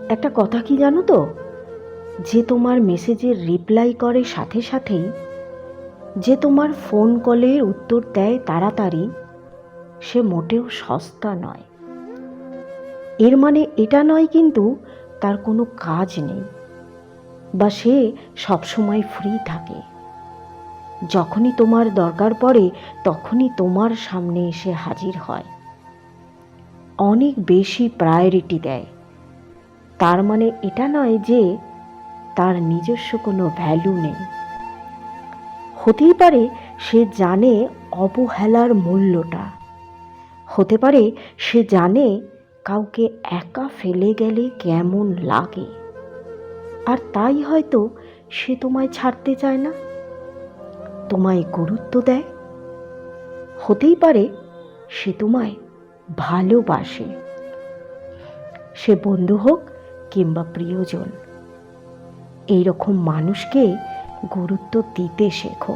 একটা কথা কি জানো তো, যে তোমার মেসেজের রিপ্লাই করে সাথে সাথেই, যে তোমার ফোন কলের উত্তর দেয় তাড়াতাড়ি, সে মোটেও সস্তা নয়। এর মানে এটা নয় কিন্তু তার কোনো কাজ নেই বা সে সবসময় ফ্রি থাকে। যখনই তোমার দরকার পড়ে তখনই তোমার সামনে এসে হাজির হয়, অনেক বেশি প্রায়োরিটি দেয়। তার মানে এটা নয় যে তার নিজস্ব কোনো ভ্যালু নেই। হতেই পারে সে জানে অবহেলার মূল্যটা, হতে পারে সে জানে কাউকে একা ফেলে গেলে কেমন লাগে, আর তাই হয়তো সে তোমায় ছাড়তে চায় না, তোমায় গুরুত্ব দেয়। হতেই পারে সে তোমায় ভালোবাসে, সে বন্ধু হোক কিংবা প্রিয়জন। এইরকম মানুষকে গুরুত্ব দিতে শেখো।